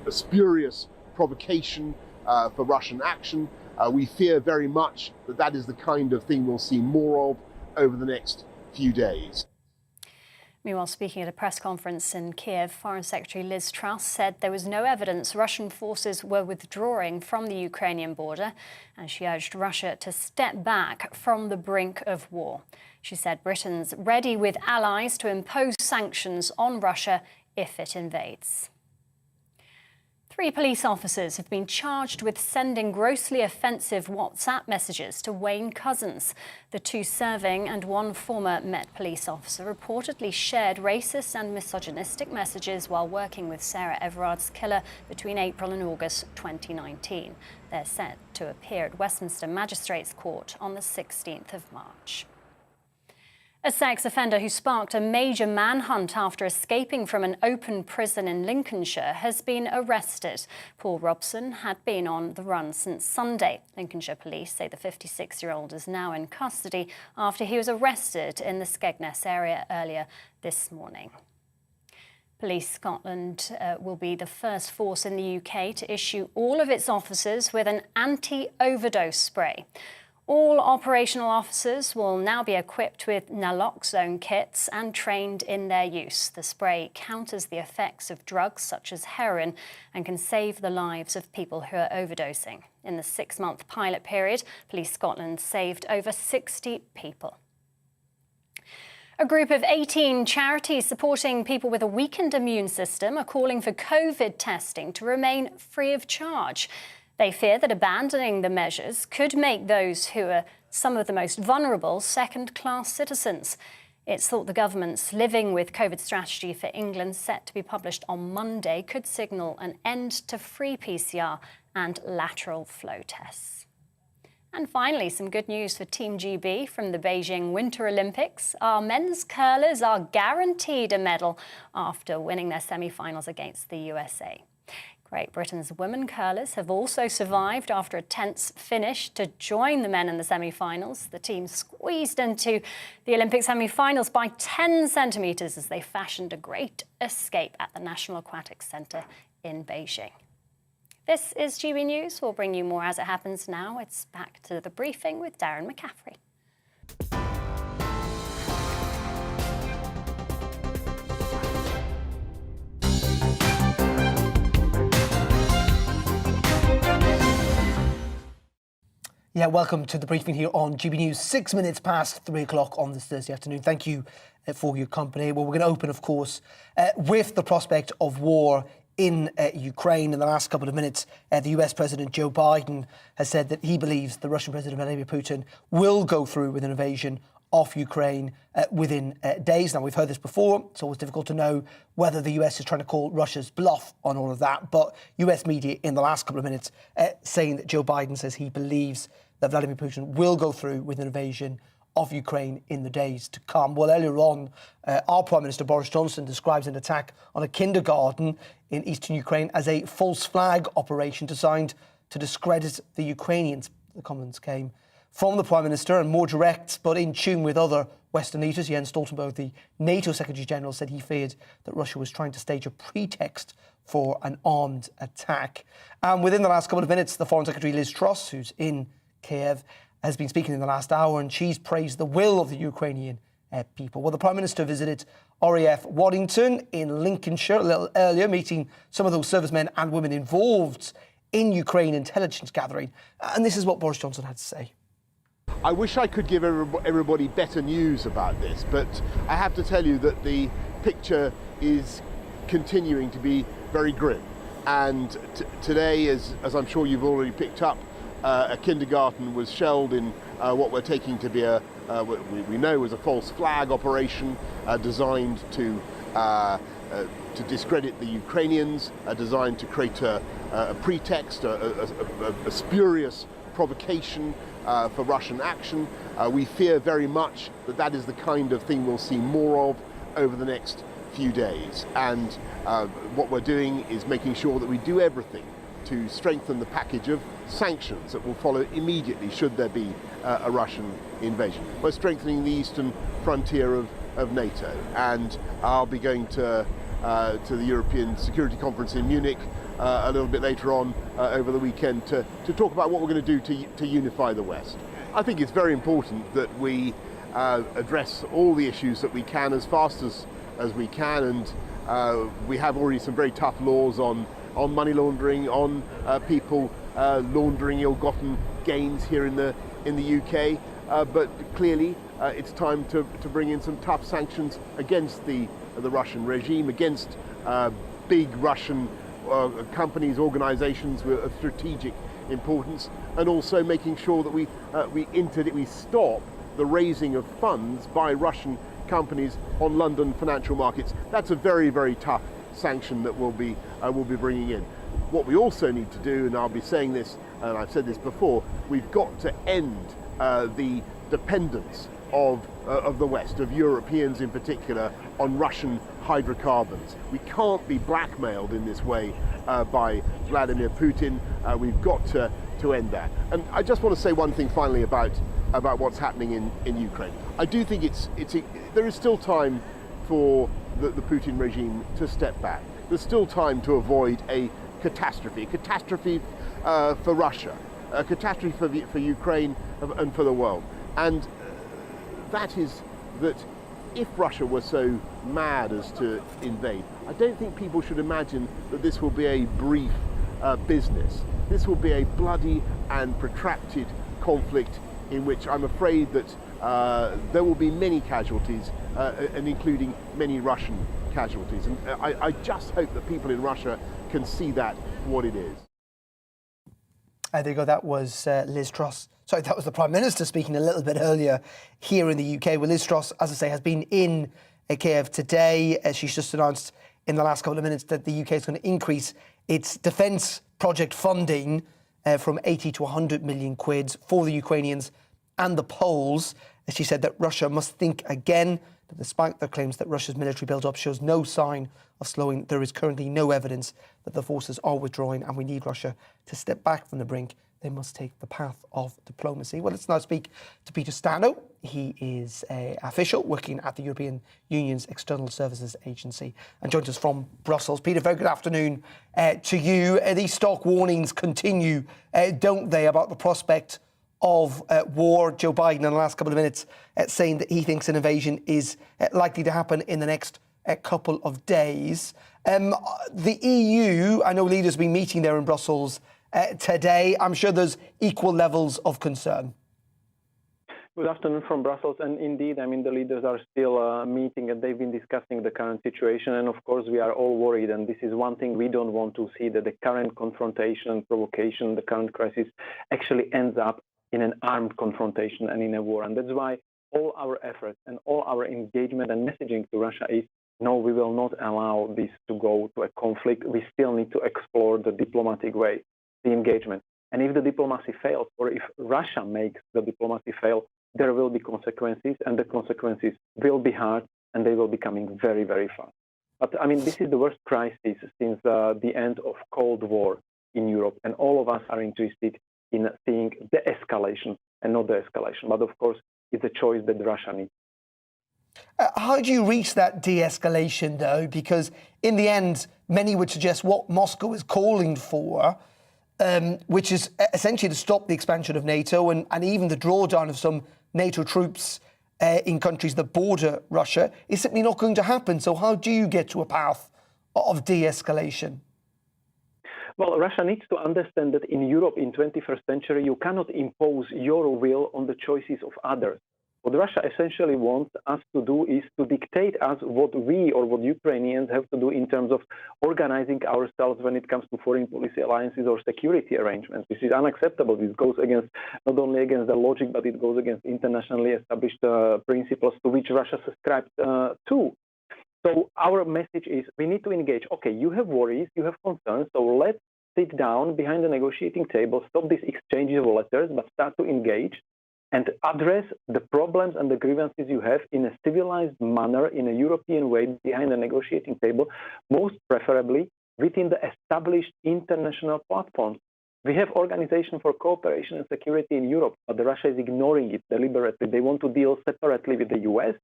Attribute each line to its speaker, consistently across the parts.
Speaker 1: a spurious provocation for Russian action. We fear very much that that is the kind of thing we'll see more of over the next few days.
Speaker 2: Meanwhile, speaking at a press conference in Kiev, Foreign Secretary Liz Truss said there was no evidence Russian forces were withdrawing from the Ukrainian border, and she urged Russia to step back from the brink of war. She said Britain's ready with allies to impose sanctions on Russia if it invades. 3 police officers have been charged with sending grossly offensive WhatsApp messages to Wayne Couzens. The 2 serving and 1 former Met police officer reportedly shared racist and misogynistic messages while working with Sarah Everard's killer between April and August 2019. They're set to appear at Westminster Magistrates Court on the 16th of March. A sex offender who sparked a major manhunt after escaping from an open prison in Lincolnshire has been arrested. Paul Robson had been on the run since Sunday. Lincolnshire police say the 56-year-old is now in custody after he was arrested in the Skegness area earlier this morning. Police Scotland will be the first force in the UK to issue all of its officers with an anti-overdose spray. All operational officers will now be equipped with naloxone kits and trained in their use. The spray counters the effects of drugs such as heroin and can save the lives of people who are overdosing. In the 6-month pilot period, Police Scotland saved over 60 people. A group of 18 charities supporting people with a weakened immune system are calling for COVID testing to remain free of charge. They fear that abandoning the measures could make those who are some of the most vulnerable second-class citizens. It's thought the government's Living with COVID strategy for England, set to be published on Monday, could signal an end to free PCR and lateral flow tests. And finally, some good news for Team GB from the Beijing Winter Olympics. Our men's curlers are guaranteed a medal after winning their semi-finals against the USA. Great Britain's women curlers have also survived after a tense finish to join the men in the semi-finals. The team squeezed into the Olympic semi-finals by 10 centimetres as they fashioned a great escape at the National Aquatic Centre in Beijing. This is GB News. We'll bring you more as it happens now. It's back to the briefing with Darren McCaffrey.
Speaker 3: Yeah, welcome to the briefing here on GB News. 6 minutes past 3 o'clock on this Thursday afternoon. Thank you for your company. Well, we're going to open, of course, with the prospect of war in Ukraine. In the last couple of minutes, the US President Joe Biden has said that he believes the Russian President Vladimir Putin will go through with an invasion of Ukraine within days. Now, we've heard this before. It's always difficult to know whether the US is trying to call Russia's bluff on all of that. But US media in the last couple of minutes saying that Joe Biden says he believes that Vladimir Putin will go through with an invasion of Ukraine in the days to come. Well, earlier on, our Prime Minister Boris Johnson describes an attack on a kindergarten in eastern Ukraine as a false flag operation designed to discredit the Ukrainians. The comments came from the Prime Minister, and more direct, but in tune with other Western leaders. Jens Stoltenberg, the NATO Secretary-General, said he feared that Russia was trying to stage a pretext for an armed attack. And within the last couple of minutes, the Foreign Secretary Liz Truss, who's in Kiev, has been speaking in the last hour, and she's praised the will of the Ukrainian people. Well, the Prime Minister visited RAF Waddington in Lincolnshire a little earlier, meeting some of those servicemen and women involved in Ukraine intelligence gathering. And this is what Boris Johnson had to say.
Speaker 1: I wish I could give everybody better news about this, but I have to tell you that the picture is continuing to be very grim. And today, as I'm sure you've already picked up, a kindergarten was shelled in what we're taking to be we know was a false flag operation designed to discredit the Ukrainians, designed to create a pretext, a spurious provocation for Russian action. We fear very much that that is the kind of thing we'll see more of over the next few days. And what we're doing is making sure that we do everything to strengthen the package of sanctions that will follow immediately should there be a Russian invasion. We're strengthening the eastern frontier of NATO, and I'll be going to the European Security Conference in Munich a little bit later on over the weekend to talk about what we're going to do to unify the West. I think it's very important that we address all the issues that we can as fast as we can, and we have already some very tough laws on money laundering, on people laundering ill-gotten gains here in the UK. But clearly, it's time to bring in some tough sanctions against the Russian regime, against big Russian companies, organizations of strategic importance, and also making sure that we stop the raising of funds by Russian companies on London financial markets. That's a very, very tough sanction that we'll be bringing in. What we also need to do, and I'll be saying this, and I've said this before, we've got to end the dependence of the West, of Europeans in particular, on Russian hydrocarbons. We can't be blackmailed in this way by Vladimir Putin. We've got to end that. And I just want to say one thing finally about what's happening in Ukraine. I do think there is still time for the Putin regime to step back. There's still time to avoid a catastrophe for Russia, a catastrophe for Ukraine and for the world. And that is that if Russia were so mad as to invade, I don't think people should imagine that this will be a brief business. This will be a bloody and protracted conflict in which I'm afraid that there will be many casualties, and including many Russian casualties. And I just hope that people in Russia can see that for what it is.
Speaker 3: There you go. That was Liz Truss. Sorry, that was the Prime Minister speaking a little bit earlier here in the UK. Well, Liz Truss, as I say, has been in Kiev today. She's just announced in the last couple of minutes that the UK is going to increase its defence project funding from 80 to 100 million quid for the Ukrainians and the Poles. She said that Russia must think again, that despite their claims that Russia's military build-up shows no sign of slowing, there is currently no evidence that the forces are withdrawing, and we need Russia to step back from the brink. They must take the path of diplomacy. Well, let's now speak to Peter Stano. He is an official working at the European Union's External Services Agency and joins us from Brussels. Peter, very good afternoon to you. These stock warnings continue, don't they, about the prospect of war? Joe Biden in the last couple of minutes saying that he thinks an invasion is likely to happen in the next couple of days. The EU, I know leaders have been meeting there in Brussels today. I'm sure there's equal levels of concern.
Speaker 4: Good afternoon from Brussels. And indeed, I mean, the leaders are still meeting and they've been discussing the current situation. And of course, we are all worried. And this is one thing we don't want to see, that the current confrontation, provocation, the current crisis actually ends up in an armed confrontation and in a war. And that's why all our efforts and all our engagement and messaging to Russia is, no, we will not allow this to go to a conflict. We still need to explore the diplomatic way, the engagement. And if the diplomacy fails, or if Russia makes the diplomacy fail, there will be consequences, and the consequences will be hard, and they will be coming very, very fast. But I mean, this is the worst crisis since the end of Cold War in Europe, and all of us are interested in seeing the escalation and not the escalation. But of course, it's a choice that Russia needs.
Speaker 3: How do you reach that de-escalation, though? Because in the end, many would suggest what Moscow is calling for, which is essentially to stop the expansion of NATO and even the drawdown of some NATO troops in countries that border Russia, is simply not going to happen. So how do you get to a path of de-escalation?
Speaker 4: Well, Russia needs to understand that in Europe in 21st century, you cannot impose your will on the choices of others. What Russia essentially wants us to do is to dictate us what we or what Ukrainians have to do in terms of organizing ourselves when it comes to foreign policy alliances or security arrangements. This is unacceptable. This goes against not only against the logic, but it goes against internationally established principles to which Russia subscribes to. So our message is we need to engage. Okay, you have worries, you have concerns, so let's sit down behind the negotiating table, stop these exchanges of letters, but start to engage and address the problems and the grievances you have in a civilized manner, in a European way, behind the negotiating table, most preferably within the established international platforms. We have Organization for Cooperation and Security in Europe, but Russia is ignoring it deliberately. They want to deal separately with the US,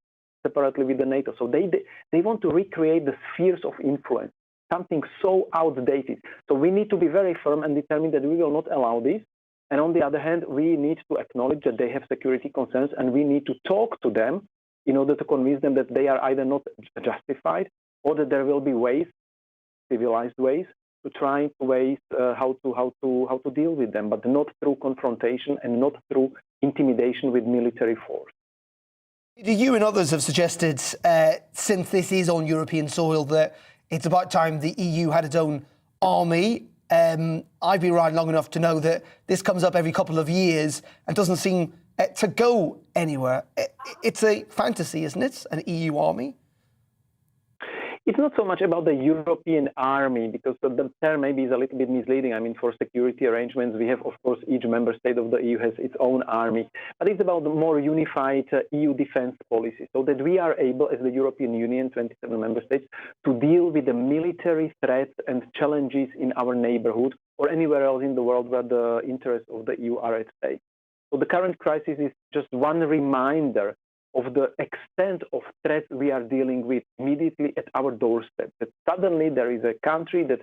Speaker 4: separately with the NATO. So they want to recreate the spheres of influence. something so outdated. So we need to be very firm and determined that we will not allow this. And on the other hand, we need to acknowledge that they have security concerns, and we need to talk to them in order to convince them that they are either not justified or that there will be ways, civilized ways, to try ways how to deal with them, but not through confrontation and not through intimidation with military force.
Speaker 3: You and others have suggested, since this is on European soil, that it's about time the EU had its own army. I've been around long enough to know that this comes up every couple of years and doesn't seem to go anywhere. It's a fantasy, isn't it? An EU army?
Speaker 4: It's not so much about the European army, because the term maybe is a little bit misleading. I mean, for security arrangements, we have, of course, each member state of the EU has its own army. But it's about the more unified EU defense policy, so that we are able, as the European Union, 27 member states, to deal with the military threats and challenges in our neighborhood or anywhere else in the world where the interests of the EU are at stake. So the current crisis is just one reminder of the extent of threats we are dealing with immediately at our doorstep. That suddenly there is a country that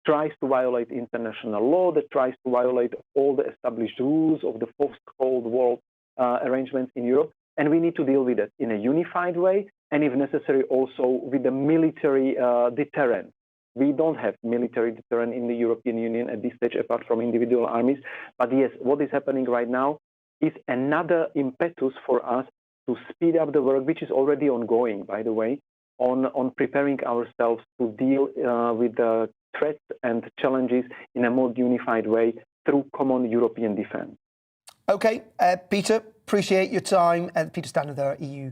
Speaker 4: tries to violate international law, that tries to violate all the established rules of the post-Cold War arrangements in Europe, and we need to deal with it in a unified way, and if necessary also with a military deterrent. We don't have military deterrent in the European Union at this stage apart from individual armies, but yes, what is happening right now is another impetus for us to speed up the work, which is already ongoing, by the way, on preparing ourselves to deal with the threats and challenges in a more unified way through common European defense. OK,
Speaker 3: Peter, appreciate your time. Peter Stanley, there, EU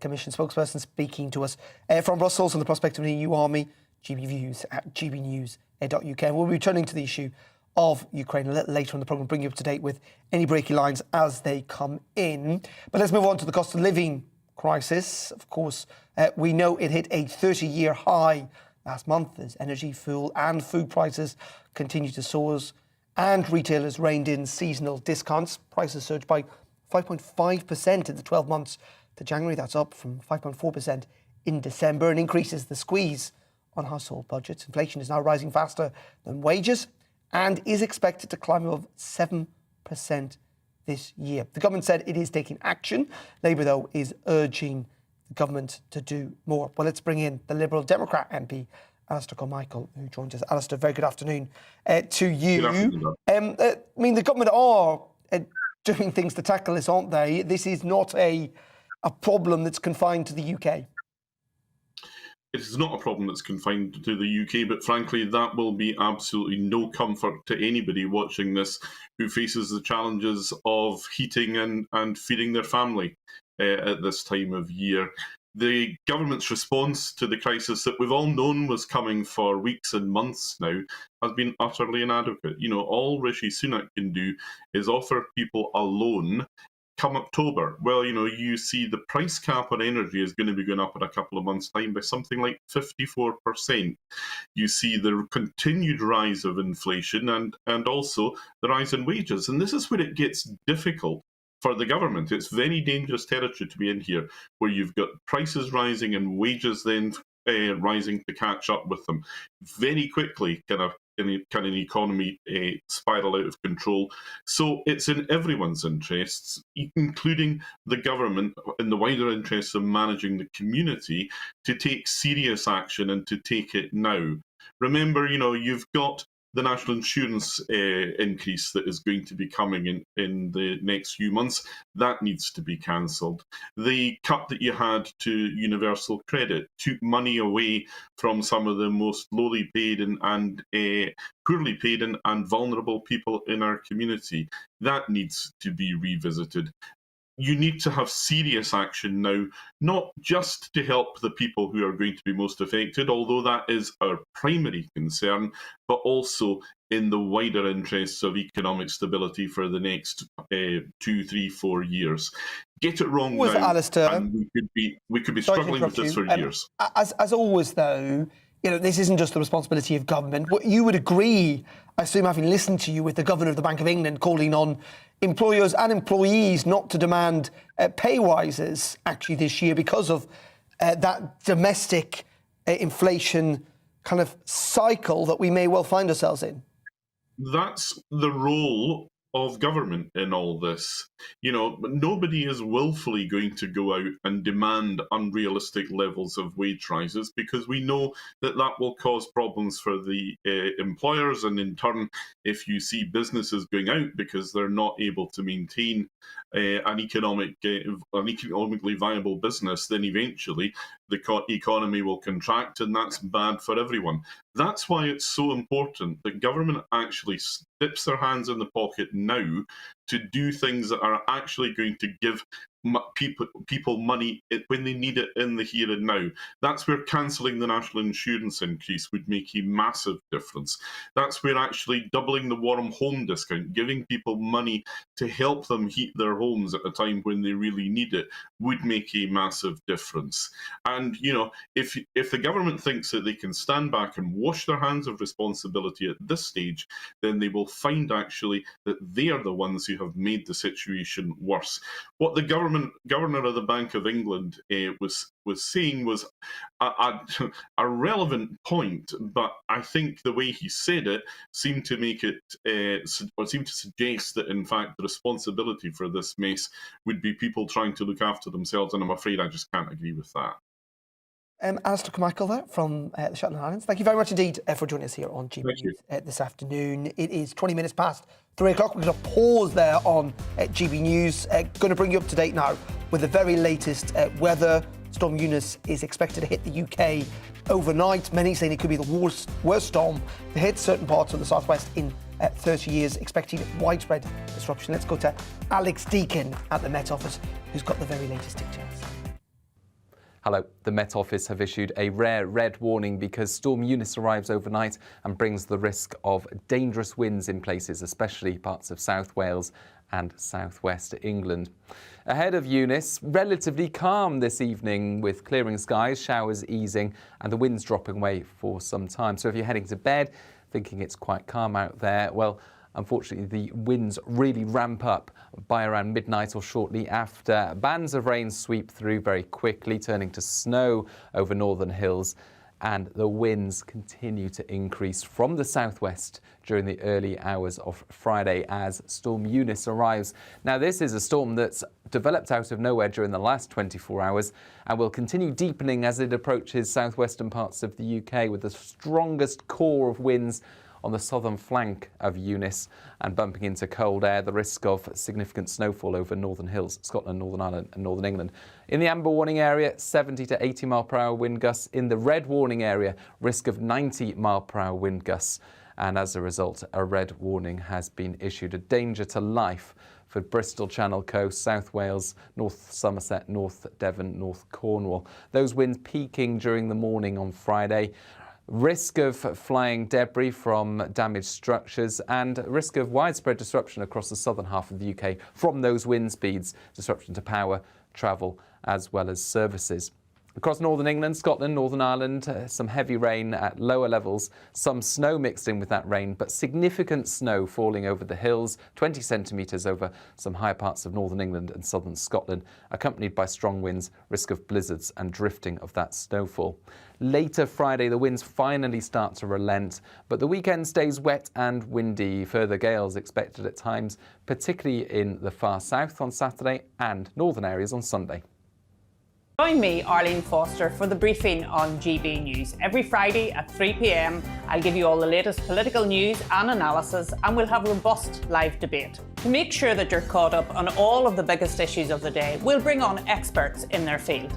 Speaker 3: Commission spokesperson, speaking to us from Brussels on the prospect of an EU army. GB Views at gbnews.uk. And we'll be returning to the issue of Ukraine a little later on the programme, bring you up to date with any breaking lines as they come in. But let's move on to the cost of living crisis. Of course, we know it hit a 30-year high last month as energy, fuel and food prices continue to soar, and retailers reined in seasonal discounts. Prices surged by 5.5% in the 12 months to January. That's up from 5.4% in December, and increases the squeeze on household budgets. Inflation is now rising faster than wages and is expected to climb above 7% this year. The government said it is taking action. Labour, though, is urging the government to do more. Well, let's bring in the Liberal Democrat MP, Alistair Carmichael, who joins us. Alistair, very good afternoon to you.
Speaker 5: Good afternoon.
Speaker 3: I mean, the government are doing things to tackle this, aren't they? This is not a problem that's confined to the UK.
Speaker 5: It is not a problem that's confined to the UK, but frankly, that will be absolutely no comfort to anybody watching this who faces the challenges of heating and feeding their family at this time of year. The government's response to the crisis that we've all known was coming for weeks and months now has been utterly inadequate. You know, all Rishi Sunak can do is offer people a loan come October. Well, you know, you see the price cap on energy is going to be going up in a couple of months' time by something like 54%. You see the continued rise of inflation and also the rise in wages. And this is where it gets difficult for the government. It's very dangerous territory to be in here, where you've got prices rising and wages then rising to catch up with them. Very quickly can an economy spiral out of control. So it's in everyone's interests, including the government, in the wider interests of managing the community, to take serious action and to take it now. Remember, you know, you've got the national insurance increase that is going to be coming in the next few months. That needs to be cancelled. The cut that you had to universal credit took money away from some of the most lowly paid and poorly paid and vulnerable people in our community. That needs to be revisited. You need to have serious action now, not just to help the people who are going to be most affected, although that is our primary concern, but also in the wider interests of economic stability for the next 2, 3, 4 years. Get it wrong now,
Speaker 3: Alistair,
Speaker 5: and we could be struggling with this for years.
Speaker 3: As always, though, you know, this isn't just the responsibility of government. What you would agree, I assume, having listened to you, with the Governor of the Bank of England calling on employers and employees not to demand pay rises actually this year because of that domestic inflation kind of cycle that we may well find ourselves in?
Speaker 5: That's the role of government in all this. Nobody is willfully going to go out and demand unrealistic levels of wage rises, because we know that that will cause problems for the employers, and in turn, if you see businesses going out because they're not able to maintain an economically viable business, then eventually the economy will contract, and that's bad for everyone. That's why it's so important that government actually dips their hands in the pocket now to do things that are actually going to give people money when they need it in the here and now. That's where cancelling the national insurance increase would make a massive difference. That's where actually doubling the warm home discount, giving people money to help them heat their homes at a time when they really need it, would make a massive difference. And, if the government thinks that they can stand back and wash their hands of responsibility at this stage, then they will find actually that they are the ones who have made the situation worse. What the governor of the Bank of England was saying was a relevant point, but I think the way he said it seemed to suggest that in fact the responsibility for this mess would be people trying to look after themselves, and I'm afraid I just can't agree with that.
Speaker 3: Alistair Carmichael there from the Shetland Islands. Thank you very much indeed for joining us here on GBNews this afternoon. It is 20 minutes past 3 o'clock. We're going to pause there on GB News. Going to bring you up to date now with the very latest weather. Storm Eunice is expected to hit the UK overnight. Many saying it could be the worst storm to hit certain parts of the southwest in 30 years, expecting widespread disruption. Let's go to Alex Deakin at the Met Office, who's got the very latest details.
Speaker 6: Hello. The Met Office have issued a rare red warning because Storm Eunice arrives overnight and brings the risk of dangerous winds in places, especially parts of South Wales and southwest England. Ahead of Eunice, relatively calm this evening with clearing skies, showers easing and the winds dropping away for some time. So if you're heading to bed thinking it's quite calm out there, well, unfortunately, the winds really ramp up by around midnight or shortly after. Bands of rain sweep through very quickly, turning to snow over northern hills, and the winds continue to increase from the southwest during the early hours of Friday as Storm Eunice arrives. Now, this is a storm that's developed out of nowhere during the last 24 hours and will continue deepening as it approaches southwestern parts of the UK, with the strongest core of winds on the southern flank of Eunice and bumping into cold air, the risk of significant snowfall over northern hills, Scotland, Northern Ireland and Northern England. In the amber warning area, 70 to 80 mile per hour wind gusts. In the red warning area, risk of 90 mile per hour wind gusts. And as a result, a red warning has been issued. A danger to life for Bristol Channel Coast, South Wales, North Somerset, North Devon, North Cornwall. Those winds peaking during the morning on Friday. Risk of flying debris from damaged structures and risk of widespread disruption across the southern half of the UK from those wind speeds, disruption to power, travel, as well as services. Across northern England, Scotland, Northern Ireland, some heavy rain at lower levels, some snow mixed in with that rain, but significant snow falling over the hills, 20 centimetres over some higher parts of northern England and southern Scotland, accompanied by strong winds, risk of blizzards and drifting of that snowfall. Later Friday, the winds finally start to relent, but the weekend stays wet and windy. Further gales expected at times, particularly in the far south on Saturday and northern areas on Sunday.
Speaker 7: Join me, Arlene Foster, for the briefing on GB News. Every Friday at 3 p.m, I'll give you all the latest political news and analysis, and we'll have robust live debate. To make sure that you're caught up on all of the biggest issues of the day, we'll bring on experts in their field.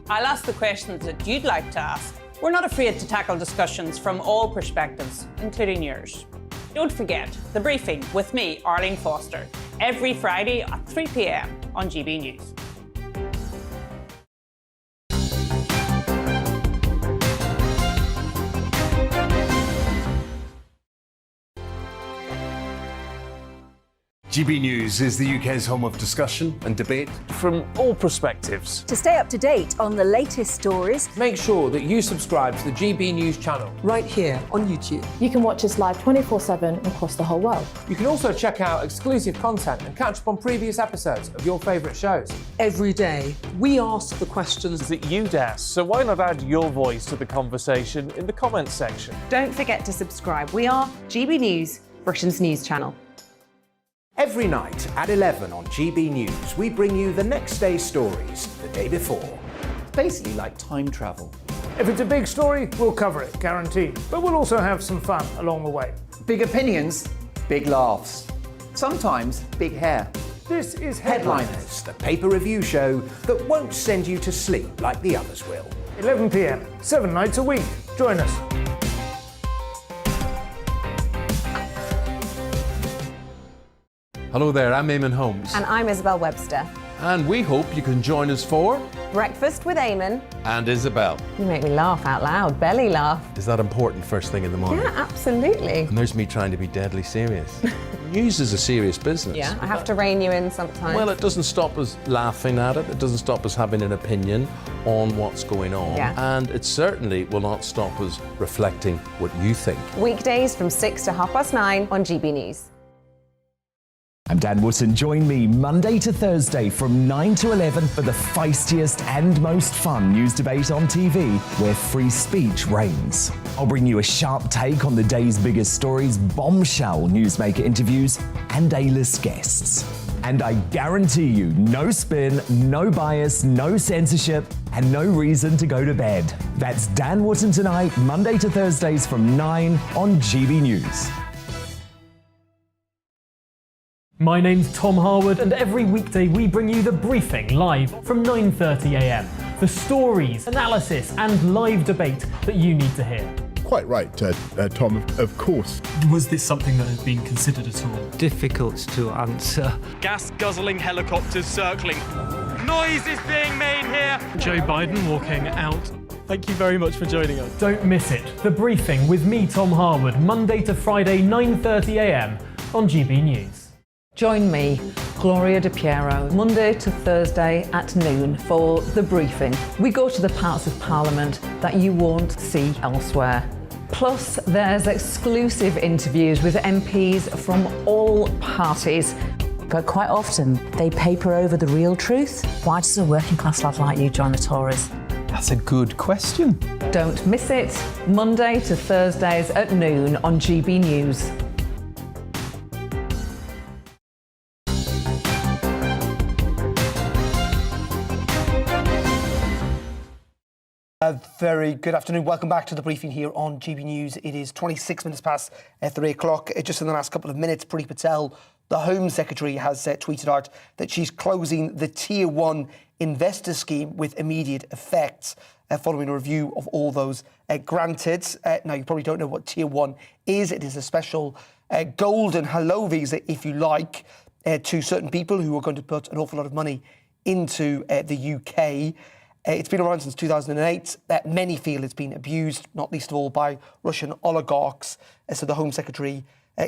Speaker 7: I'll ask the questions that you'd like to ask. We're not afraid to tackle discussions from all perspectives, including yours. Don't forget, the briefing with me, Arlene Foster, every Friday at 3 p.m. on GB News.
Speaker 8: GB News is the UK's home of discussion and debate
Speaker 9: from all perspectives.
Speaker 10: To stay up to date on the latest stories,
Speaker 9: make sure that you subscribe to the GB News channel
Speaker 11: right here on YouTube.
Speaker 12: You can watch us live 24/7 across the whole world.
Speaker 9: You can also check out exclusive content and catch up on previous episodes of your favourite shows.
Speaker 11: Every day, we ask the questions
Speaker 9: that you'd ask, so why not add your voice to the conversation in the comments section?
Speaker 13: Don't forget to subscribe. We are GB News, Britain's news channel.
Speaker 14: Every night at 11 on GB News, we bring you the next day's stories the day before. It's basically like time travel.
Speaker 15: If it's a big story, we'll cover it, guaranteed. But we'll also have some fun along the way.
Speaker 16: Big opinions, big laughs. Sometimes big hair.
Speaker 15: This is
Speaker 14: Headliners, the paper review show that won't send you to sleep like the others will.
Speaker 15: 11 p.m, 7 nights a week. Join us.
Speaker 17: Hello there, I'm Eamon Holmes.
Speaker 18: And I'm Isabel Webster.
Speaker 17: And we hope you can join us for
Speaker 18: Breakfast with Eamon
Speaker 17: and Isabel.
Speaker 18: You make me laugh out loud, belly laugh.
Speaker 17: Is that important first thing in the morning?
Speaker 18: Yeah, absolutely.
Speaker 17: And there's me trying to be deadly serious. News is a serious business.
Speaker 18: Yeah, I have to rein you in sometimes.
Speaker 17: Well, it doesn't stop us laughing at it. It doesn't stop us having an opinion on what's going on.
Speaker 18: Yeah.
Speaker 17: And it certainly will not stop us reflecting what you think.
Speaker 18: Weekdays from 6 to 9:30 on GB News.
Speaker 19: I'm Dan Wootton. Join me Monday to Thursday from 9 to 11 for the feistiest and most fun news debate on TV, where free speech reigns. I'll bring you a sharp take on the day's biggest stories, bombshell newsmaker interviews, and A-list guests. And I guarantee you, no spin, no bias, no censorship, and no reason to go to bed. That's Dan Wootton tonight, Monday to Thursdays from 9 on GB News.
Speaker 20: My name's Tom Harwood, and every weekday we bring you The Briefing live from 9:30 a.m. The stories, analysis and live debate that you need to hear.
Speaker 1: Quite right, Tom, of course.
Speaker 20: Was this something that has been considered at all?
Speaker 21: Difficult to answer.
Speaker 22: Gas-guzzling helicopters circling. Noise is being made here.
Speaker 20: Joe Biden walking out.
Speaker 22: Thank you very much for joining us.
Speaker 20: Don't miss it. The Briefing with me, Tom Harwood, Monday to Friday, 9:30 a.m. on GB News.
Speaker 7: Join me, Gloria De Piero, Monday to Thursday at noon for The Briefing. We go to the parts of Parliament that you won't see elsewhere. Plus, there's exclusive interviews with MPs from all parties.
Speaker 23: But quite often, they paper over the real truth. Why does a working class lad like you join the Tories?
Speaker 21: That's a good question.
Speaker 7: Don't miss it, Monday to Thursdays at noon on GB News.
Speaker 3: Very good afternoon. Welcome back to The Briefing here on GB News. It is 26 minutes past 3 o'clock. Just in the last couple of minutes, Priti Patel, the Home Secretary, has tweeted out that she's closing the Tier 1 investor scheme with immediate effect following a review of all those granted. Now, you probably don't know what Tier 1 is. It is a special golden hello visa, if you like, to certain people who are going to put an awful lot of money into the UK. It's been around since 2008. Many feel it's been abused, not least of all by Russian oligarchs. So the Home Secretary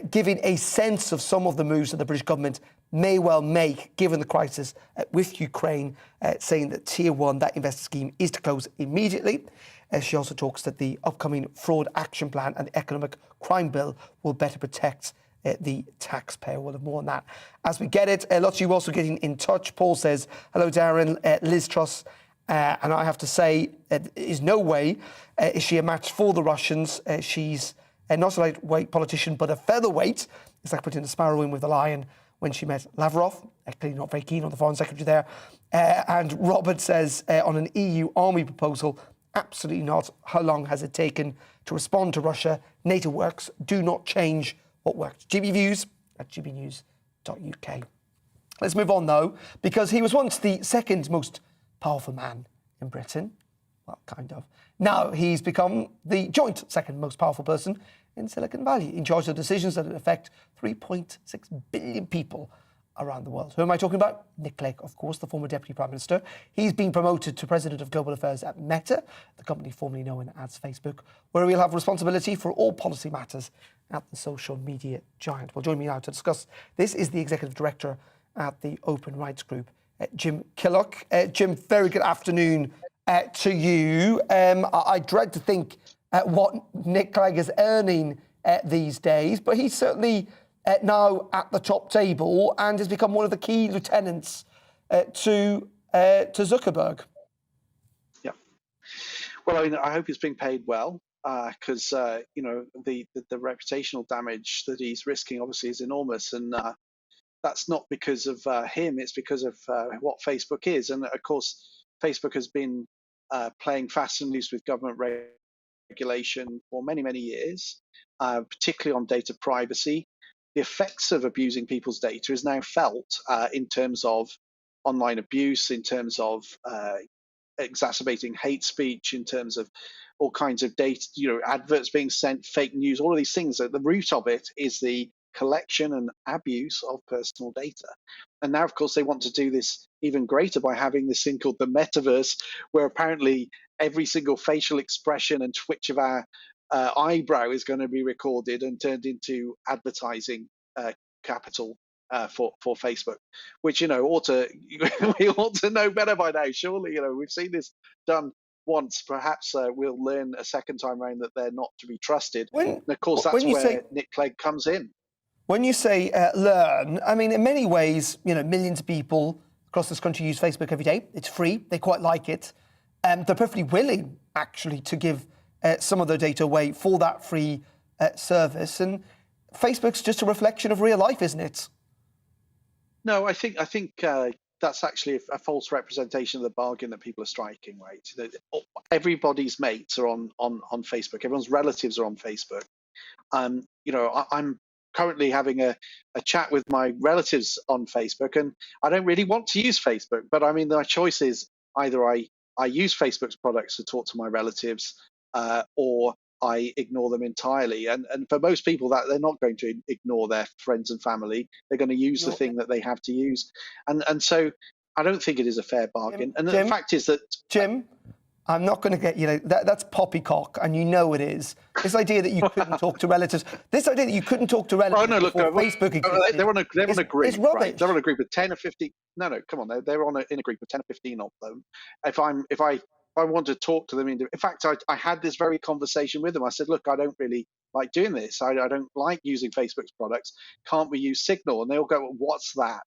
Speaker 3: giving a sense of some of the moves that the British government may well make, given the crisis with Ukraine, saying that Tier 1, that investor scheme, is to close immediately. She also talks that the upcoming Fraud Action Plan and the Economic Crime Bill will better protect the taxpayer. We'll have more on that as we get it. Lots of you also getting in touch. Paul says, hello, Darren. Liz Truss. And I have to say, there is no way is she a match for the Russians. She's not a lightweight politician, but a featherweight. It's like putting the sparrow in with the lion when she met Lavrov. Clearly not very keen on the Foreign Secretary there. And Robert says, on an EU army proposal, absolutely not. How long has it taken to respond to Russia? NATO works. Do not change what worked. GB Views at gbnews.uk. Let's move on, though, because he was once the second most powerful man in Britain. Well, kind of. Now he's become the joint second most powerful person in Silicon Valley, in charge of decisions that affect 3.6 billion people around the world. Who am I talking about? Nick Clegg, of course, the former Deputy Prime Minister. He's been promoted to President of Global Affairs at Meta, the company formerly known as Facebook, where he'll have responsibility for all policy matters at the social media giant. Well, join me now to discuss this is the Executive Director at the Open Rights Group, Jim Killock. Jim, very good afternoon to you. I dread to think what Nick Clegg is earning these days, but he's certainly now at the top table and has become one of the key lieutenants to Zuckerberg.
Speaker 2: Yeah. Well, I mean, I hope he's being paid well because you know the reputational damage that he's risking obviously is enormous, and that's not because of him. It's because of what Facebook is, and of course, Facebook has been playing fast and loose with government regulation for many years, particularly on data privacy. The effects of abusing people's data is now felt in terms of online abuse, in terms of exacerbating hate speech, in terms of all kinds of data, adverts being sent, fake news, all of these things. At the root of it is the collection and abuse of personal data. And now, of course, they want to do this even greater by having this thing called the metaverse, where apparently every single facial expression and twitch of our eyebrow is going to be recorded and turned into advertising capital for Facebook, which we ought to know better by now. Surely, we've seen this done once. Perhaps we'll learn a second time around that they're not to be trusted. And of course, that's where Nick Clegg comes in.
Speaker 3: When you say learn, I mean, in many ways, millions of people across this country use Facebook every day. It's free. They quite like it. They're perfectly willing, actually, to give some of their data away for that free service. And Facebook's just a reflection of real life, isn't it?
Speaker 2: No, I think that's actually a false representation of the bargain that people are striking, right? Everybody's mates are on Facebook. Everyone's relatives are on Facebook. I'm currently having a chat with my relatives on Facebook, and I don't really want to use Facebook, but I mean, my choice is either I use Facebook's products to talk to my relatives, or I ignore them entirely. And for most people, that they're not going to ignore their friends and family. They're going to use the thing that they have to use. And so I don't think it is a fair bargain. And the fact is that...
Speaker 3: Jim, I'm not going to get, that's poppycock, and it is. This idea that you couldn't talk to relatives,
Speaker 2: Oh, no, look,
Speaker 3: Facebook
Speaker 2: they're on a group,
Speaker 3: it's rubbish.
Speaker 2: Right? They're on a group of 10 or 15. No, come on, they're in a group of 10 or 15 of them. If I want to talk to them, in fact, I had this very conversation with them. I said, look, I don't really like doing this. I don't like using Facebook's products. Can't we use Signal? And they all go, well, what's that?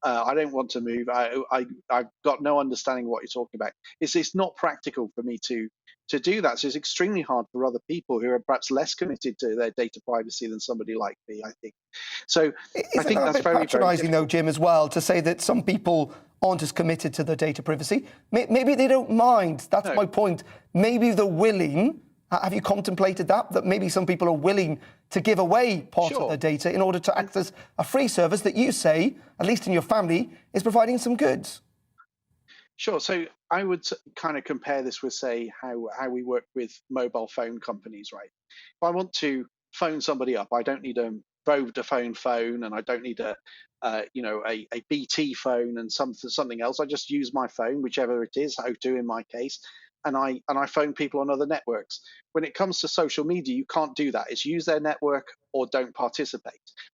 Speaker 2: I don't want to move. I've got no understanding of what you're talking about. It's not practical for me to do that. So it's extremely hard for other people who are perhaps less committed to their data privacy than somebody like me, I think. So I think that's very
Speaker 3: patronising, though, Jim, as well, to say that some people aren't as committed to their data privacy. Maybe they don't mind. That's my point. Maybe they're willing. Have you contemplated that? That maybe some people are willing to give away part of their data in order to access a free service that you say, at least in your family, is providing some goods?
Speaker 2: Sure. So I would kind of compare this with, say, how we work with mobile phone companies, right? If I want to phone somebody up, I don't need a Vodafone phone, and I don't need a BT phone and something else. I just use my phone, whichever it is, O2 in my case, and I phone people on other networks. When it comes to social media, you can't do that. It's use their network or don't participate.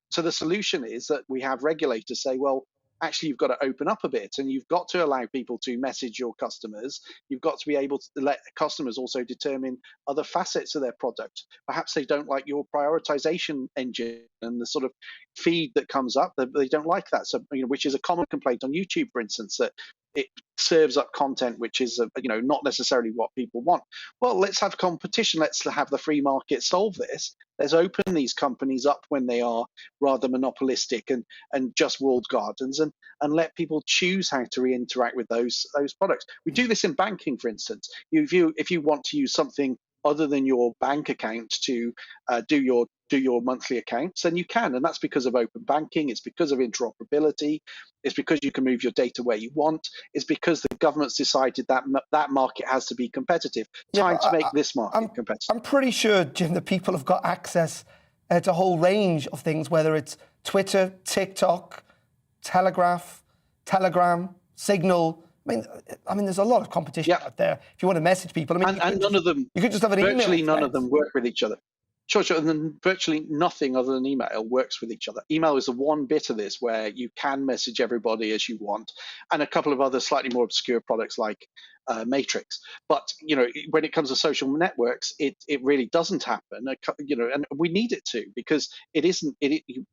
Speaker 2: So the solution is that we have regulators say, well, actually, you've got to open up a bit, and you've got to allow people to message your customers. You've got to be able to let customers also determine other facets of their product. Perhaps they don't like your prioritization engine and the sort of feed that comes up. They don't like that, so which is a common complaint on YouTube, for instance, that it serves up content which is not necessarily what people want. Well, let's have competition. Let's have the free market solve this. Let's open these companies up when they are rather monopolistic and just walled gardens, and let people choose how to interact with those products. We do this in banking, for instance. If you want to use something other than your bank account to do your monthly accounts, then you can, and that's because of open banking. It's because of interoperability. It's because you can move your data where you want. It's because the government's decided that that market has to be competitive. Time to make this market competitive.
Speaker 3: I'm pretty sure, Jim, that people have got access to a whole range of things, whether it's Twitter, TikTok, Telegraph, Telegram, Signal. I mean, there's a lot of competition out there. If you want to message people,
Speaker 2: and none of them,
Speaker 3: you could just have an email.
Speaker 2: Virtually none of them work with each other. Sure, and then virtually nothing other than email works with each other. Email is the one bit of this where you can message everybody as you want, and a couple of other slightly more obscure products like Matrix. But when it comes to social networks, it really doesn't happen. And we need it to, because it isn't.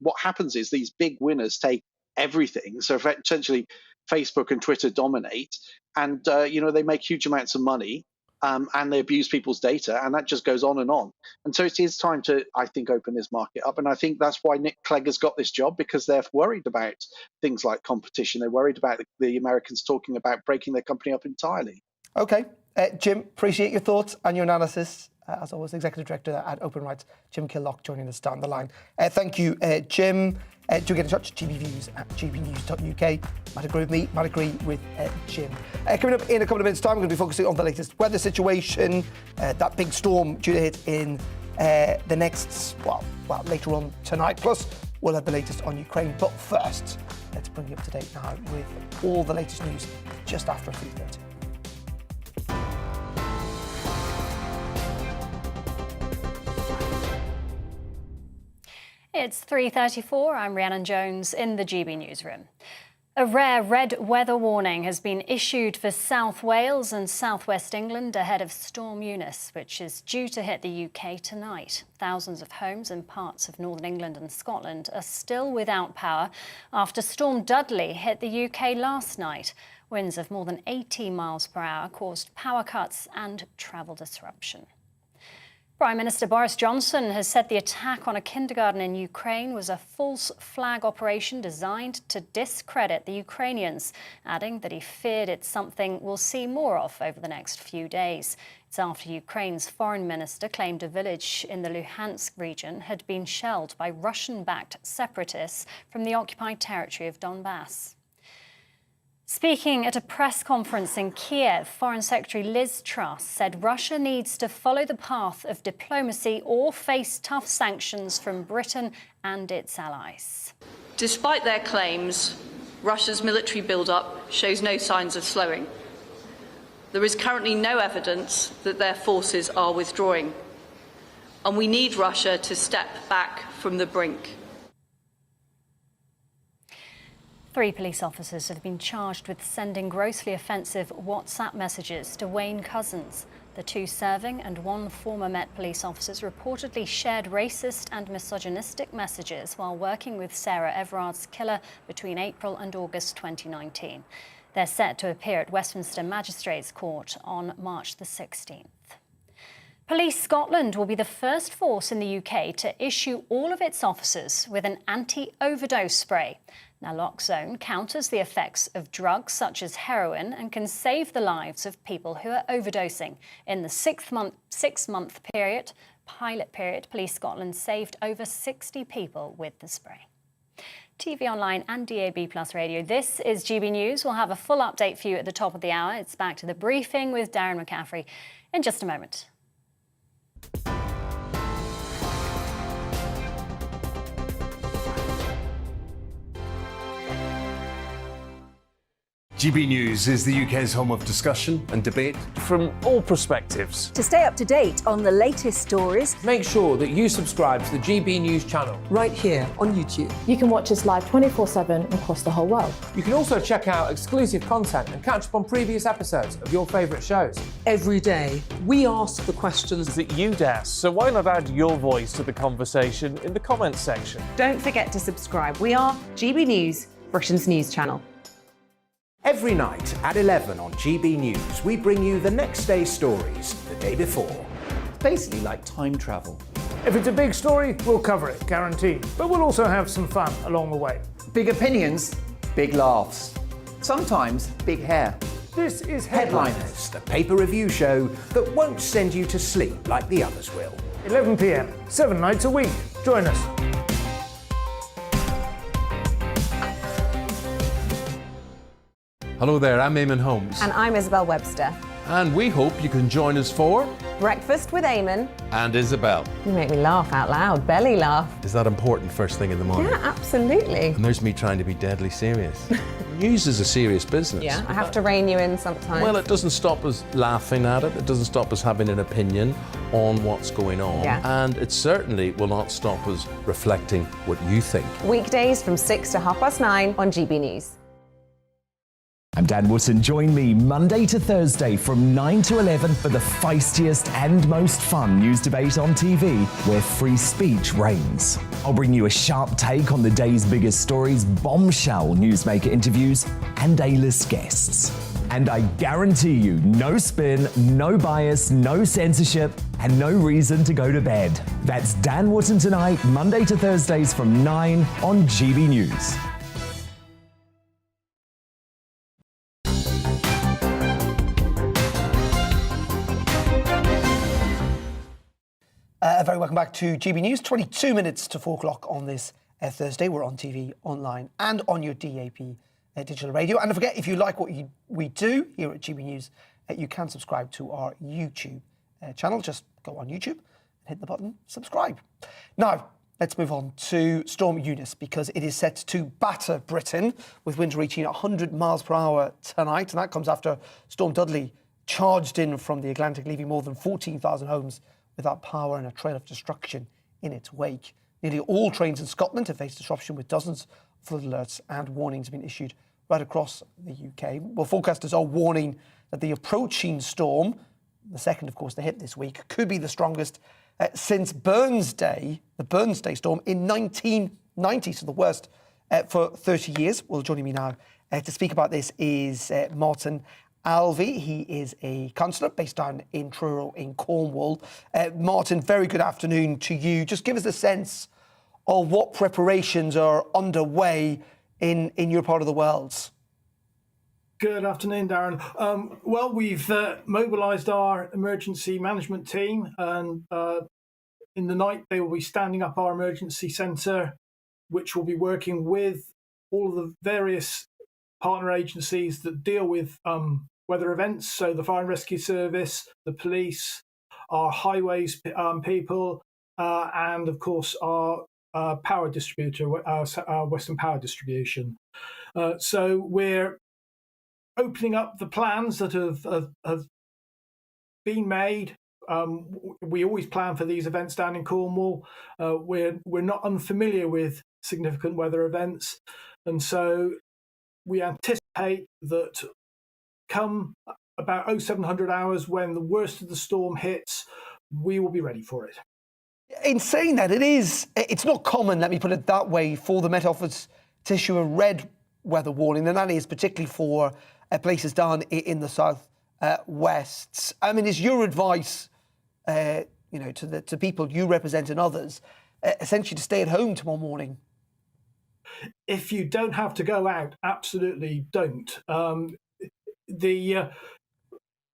Speaker 2: What happens is these big winners take everything. So essentially, Facebook and Twitter dominate, and they make huge amounts of money. And they abuse people's data, and that just goes on. And so it is time to, I think, open this market up. And I think that's why Nick Clegg's got this job, because they're worried about things like competition. They're worried about the Americans talking about breaking their company up entirely.
Speaker 3: Okay. Jim, appreciate your thoughts and your analysis. As always, Executive Director at Open Rights, Jim Killock, joining us down the line. Thank you, Jim. Do get in touch, gbviews@gbnews.uk. Might agree with me, might agree with Jim. Coming up in a couple of minutes' time, we're going to be focusing on the latest weather situation, that big storm due to hit in the next, later on tonight. Plus, we'll have the latest on Ukraine. But first, let's bring you up to date now with all the latest news just after 3:30.
Speaker 4: It's 3:34. I'm Rhiannon Jones in the GB newsroom. A rare red weather warning has been issued for South Wales and southwest England ahead of Storm Eunice, which is due to hit the UK tonight. Thousands of homes in parts of northern England and Scotland are still without power after Storm Dudley hit the UK last night. Winds of more than 80 miles per hour caused power cuts and travel disruption. Prime Minister Boris Johnson has said the attack on a kindergarten in Ukraine was a false flag operation designed to discredit the Ukrainians, adding that he feared it's something we'll see more of over the next few days. It's after Ukraine's foreign minister claimed a village in the Luhansk region had been shelled by Russian-backed separatists from the occupied territory of Donbass. Speaking at a press conference in Kiev, Foreign Secretary Liz Truss said Russia needs to follow the path of diplomacy or face tough sanctions from Britain and its allies.
Speaker 5: Despite their claims, Russia's military build-up shows no signs of slowing. There is currently no evidence that their forces are withdrawing, and we need Russia to step back from the brink.
Speaker 4: 3 police officers have been charged with sending grossly offensive WhatsApp messages to Wayne Couzens. The 2 serving and 1 former Met police officers reportedly shared racist and misogynistic messages while working with Sarah Everard's killer between April and August 2019. They're set to appear at Westminster Magistrates Court on March the 16th. Police Scotland will be the first force in the UK to issue all of its officers with an anti-overdose spray. Naloxone counters the effects of drugs such as heroin and can save the lives of people who are overdosing. In the six-month pilot period, Police Scotland saved over 60 people with the spray. TV online and DAB+ radio. This is GB News. We'll have a full update for you at the top of the hour. It's back to the briefing with Darren McCaffrey in just a moment.
Speaker 8: GB News is the UK's home of discussion and debate
Speaker 9: from all perspectives.
Speaker 10: To stay up to date on the latest stories,
Speaker 9: make sure that you subscribe to the GB News channel
Speaker 11: right here on YouTube.
Speaker 12: You can watch us live 24/7 across the whole world.
Speaker 9: You can also check out exclusive content and catch up on previous episodes of your favourite shows.
Speaker 11: Every day, we ask the questions
Speaker 22: that you'd ask, so why not add your voice to the conversation in the comments section?
Speaker 13: Don't forget to subscribe. We are GB News, Britain's news channel.
Speaker 14: Every night at 11 on GB News, we bring you the next day's stories the day before. It's basically like time travel.
Speaker 15: If it's a big story, we'll cover it, guaranteed. But we'll also have some fun along the way.
Speaker 16: Big opinions, big laughs. Sometimes big hair.
Speaker 15: This is
Speaker 14: Headliners, the paper review show that won't send you to sleep like the others will.
Speaker 15: 11 p.m, 7 nights a week. Join us.
Speaker 17: Hello there, I'm Eamon Holmes.
Speaker 18: And I'm Isabel Webster.
Speaker 17: And we hope you can join us for
Speaker 18: Breakfast with Eamon
Speaker 17: and Isabel.
Speaker 18: You make me laugh out loud, belly laugh.
Speaker 17: Is that important first thing in the morning?
Speaker 18: Yeah, absolutely.
Speaker 17: And there's me trying to be deadly serious. News is a serious business.
Speaker 18: Yeah, I have to rein you in sometimes.
Speaker 17: Well, it doesn't stop us laughing at it. It doesn't stop us having an opinion on what's going on.
Speaker 18: Yeah.
Speaker 17: And it certainly will not stop us reflecting what you think.
Speaker 18: Weekdays from 6 to 9:30 on GB News.
Speaker 1: I'm Dan Wootton. Join me Monday to Thursday from 9 to 11 for the feistiest and most fun news debate on TV, where free speech reigns. I'll bring you a sharp take on the day's biggest stories, bombshell newsmaker interviews, and A-list guests. And I guarantee you, no spin, no bias, no censorship, and no reason to go to bed. That's Dan Wootton Tonight, Monday to Thursdays from 9 on GB News.
Speaker 3: Very welcome back to GB News. 22 minutes to 4 o'clock on this Thursday. We're on TV, online, and on your DAP digital radio. And don't forget, if you like what we do here at GB News, you can subscribe to our YouTube channel. Just go on YouTube and hit the button subscribe. Now, let's move on to Storm Eunice, because it is set to batter Britain with winds reaching 100 miles per hour tonight. And that comes after Storm Dudley charged in from the Atlantic, leaving more than 14,000 homes without power and a trail of destruction in its wake. Nearly all trains in Scotland have faced disruption, with dozens of flood alerts and warnings have been issued right across the UK. Well, forecasters are warning that the approaching storm, the second, of course, to hit this week, could be the strongest since Burns Day, the Burns Day storm in 1990, so the worst for 30 years. Well, joining me now to speak about this is Martin Alvey. He is a councillor based down in Truro in Cornwall. Martin, very good afternoon to you. Just give us a sense of what preparations are underway in your part of the world.
Speaker 15: Good afternoon, Darren. Well, we've mobilised our emergency management team, and in the night they will be standing up our emergency centre, which will be working with all of the various partner agencies that deal with weather events, so the Fire and Rescue Service, the police, our highways people, and of course our power distributor, our Western Power Distribution. So we're opening up the plans that have been made. We always plan for these events down in Cornwall. We're not unfamiliar with significant weather events, and so we anticipate that come about 0700 hours, when the worst of the storm hits, we will be ready for it.
Speaker 3: In saying that, it's not common, let me put it that way, for the Met Office to issue a red weather warning, and that is particularly for places down in the south west. I mean, is your advice, to people you represent and others, essentially to stay at home tomorrow morning?
Speaker 15: If you don't have to go out, absolutely don't.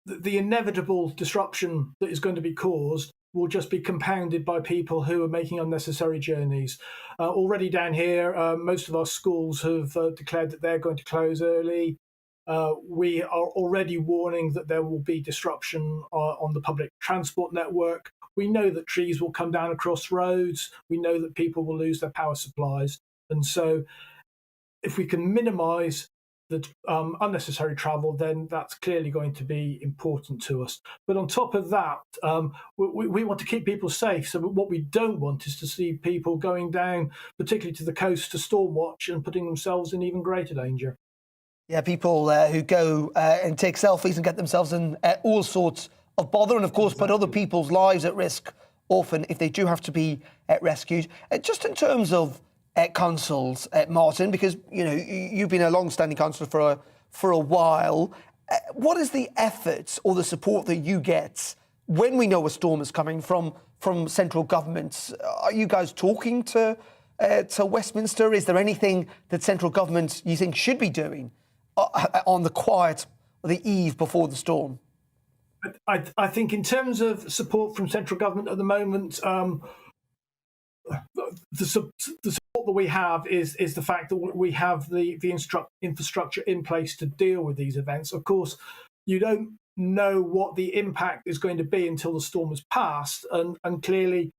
Speaker 15: The inevitable disruption that is going to be caused will just be compounded by people who are making unnecessary journeys. Already down here, most of our schools have declared that they're going to close early. We are already warning that there will be disruption on the public transport network. We know that trees will come down across roads. We know that people will lose their power supplies. And so if we can minimise the unnecessary travel, then that's clearly going to be important to us. But on top of that, we want to keep people safe. So what we don't want is to see people going down, particularly to the coast, to storm watch and putting themselves in even greater danger.
Speaker 3: Yeah, people who go and take selfies and get themselves in all sorts of bother, and of course put other people's lives at risk often if they do have to be rescued. Just in terms of councils, Martin, because you've been a long-standing councillor for a while. What is the effort or the support that you get when we know a storm is coming from central government? Are you guys talking to Westminster? Is there anything that central government you think should be doing on the quiet or the eve before the storm?
Speaker 15: I think in terms of support from central government at the moment, the support that we have is the fact that we have the infrastructure in place to deal with these events. Of course, you don't know what the impact is going to be until the storm has passed. And clearly,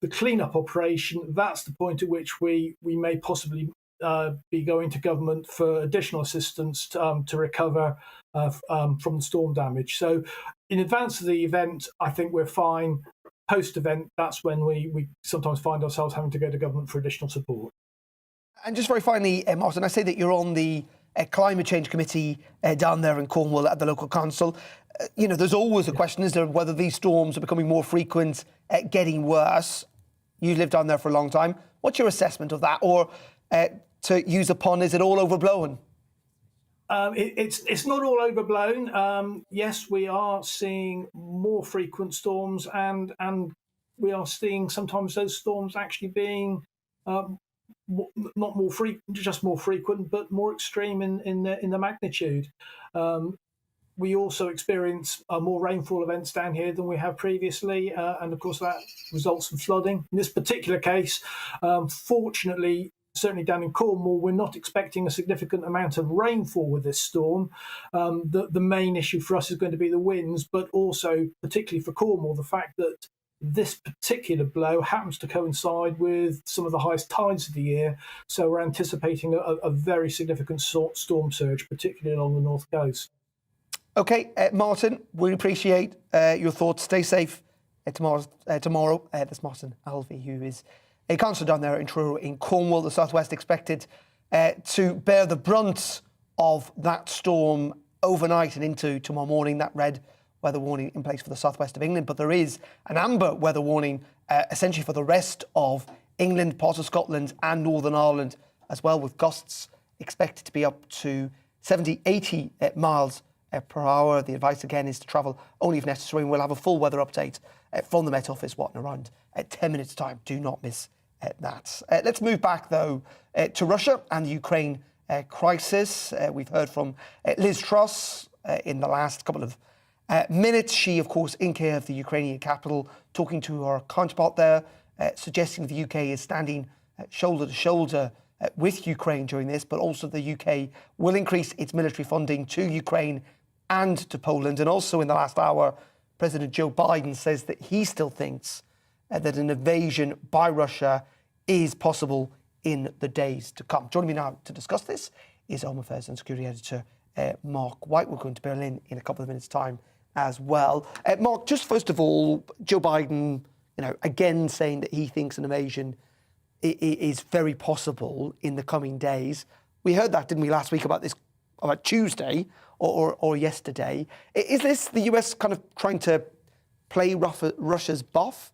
Speaker 15: the cleanup operation, that's the point at which we may possibly be going to government for additional assistance to recover from the storm damage. So in advance of the event, I think we're fine. Post-event, that's when we sometimes find ourselves having to go to government for additional support.
Speaker 3: And just very finally, Martin, I say that you're on the Climate Change Committee down there in Cornwall at the local council. There's always a question, is there, whether these storms are becoming more frequent, getting worse. You lived down there for a long time. What's your assessment of that? Or to use a pun, is it all overblown?
Speaker 15: It's not all overblown. Yes, we are seeing more frequent storms, and we are seeing sometimes those storms actually being not more frequent, just more frequent, but more extreme in the magnitude. We also experience more rainfall events down here than we have previously, and of course that results in flooding. In this particular case, fortunately, certainly down in Cornwall, we're not expecting a significant amount of rainfall with this storm. The main issue for us is going to be the winds, but also, particularly for Cornwall, the fact that this particular blow happens to coincide with some of the highest tides of the year. So we're anticipating a very significant storm surge, particularly along the north coast.
Speaker 3: OK, Martin, we appreciate your thoughts. Stay safe tomorrow. There's Martin Alvey, who is a councillor down there in Truro in Cornwall. The southwest expected to bear the brunt of that storm overnight and into tomorrow morning. That red weather warning in place for the southwest of England, but there is an amber weather warning essentially for the rest of England, parts of Scotland and Northern Ireland as well, with gusts expected to be up to 70, 80 miles per hour. The advice again is to travel only if necessary, and we'll have a full weather update from the Met Office in around 10 minutes' time. Do not miss that. Let's move back though to Russia and the Ukraine crisis. We've heard from Liz Truss in the last couple of minutes. She, of course, in Kiev, the Ukrainian capital, talking to her counterpart there, suggesting the UK is standing shoulder to shoulder with Ukraine during this, but also the UK will increase its military funding to Ukraine and to Poland. And also in the last hour, President Joe Biden says that he still thinks that an invasion by Russia is possible in the days to come. Joining me now to discuss this is Home Affairs and Security Editor Mark White. We're going to Berlin in a couple of minutes' time as well. Mark, just first of all, Joe Biden, again saying that he thinks an invasion is very possible in the coming days. We heard that, didn't we, last week about Tuesday or yesterday. Is this the US kind of trying to play Russia's bluff?